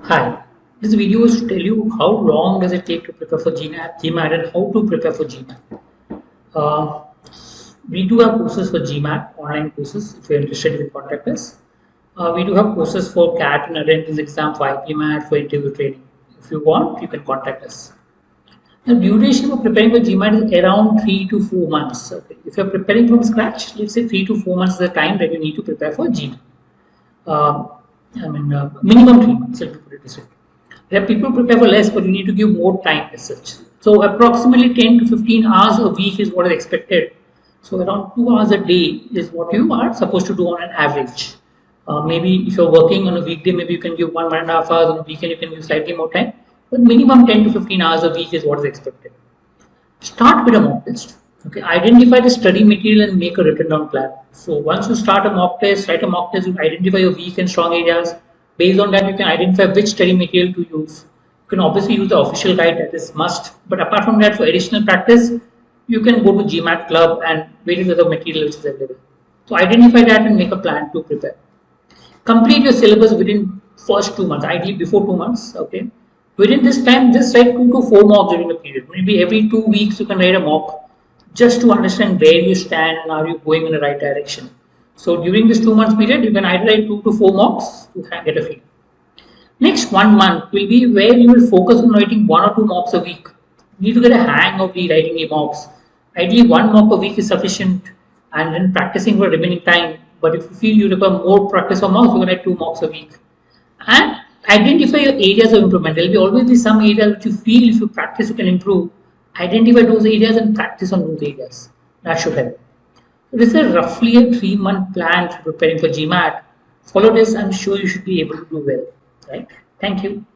Hi, this video is to tell you how long does it take to prepare for GMAT and how to prepare for GMAT. Uh, we do have courses for GMAT, online courses. If you're interested, you can contact us. We do have courses for CAT and Entrance Exam, for IPMAT, for interview training. If you want, you can contact us. The duration for preparing for GMAT is around 3 to 4 months. Okay. If you're preparing from scratch, let's say 3 to 4 months is the time that you need to prepare for GMAT. Minimum 3 months, let me put it this way. There are people prepare for less, but you need to give more time as such. So approximately 10 to 15 hours a week is what is expected. So around 2 hours a day is what you are supposed to do on an average. Maybe if you're working on a weekday, maybe you can give 1.5 hours. On a weekend, you can give slightly more time. But minimum 10 to 15 hours a week is what is expected. Start with a mock test. Okay, identify the study material and make a written down plan. So once you start a mock test, write a mock test, you identify your weak and strong areas. Based on that, you can identify which study material to use. You can obviously use the official guide, that is must. But apart from that, for additional practice, you can go to GMAT Club and various other material which is available. So identify that and make a plan to prepare. Complete your syllabus within first 2 months, ideally before 2 months. Okay. Within this time, just write 2 to 4 mocks during the period. Maybe every 2 weeks you can write a mock just to understand where you stand and are you going in the right direction. So during this 2 months period, you can either write 2 to 4 mocks to get a feel. Next 1 month will be where you will focus on writing 1 or 2 mocks a week. You need to get a hang of writing the mocks. Ideally, 1 mock a week is sufficient, and then practicing for remaining time. But if you feel you require more practice on mocks, you can write 2 mocks a week. And identify your areas of improvement. There will be always be some areas which you feel if you practice you can improve. Identify those areas and practice on those areas. That should help. So this is roughly a 3-month plan for preparing for GMAT. Follow this, I'm sure you should be able to do well. Right? Thank you.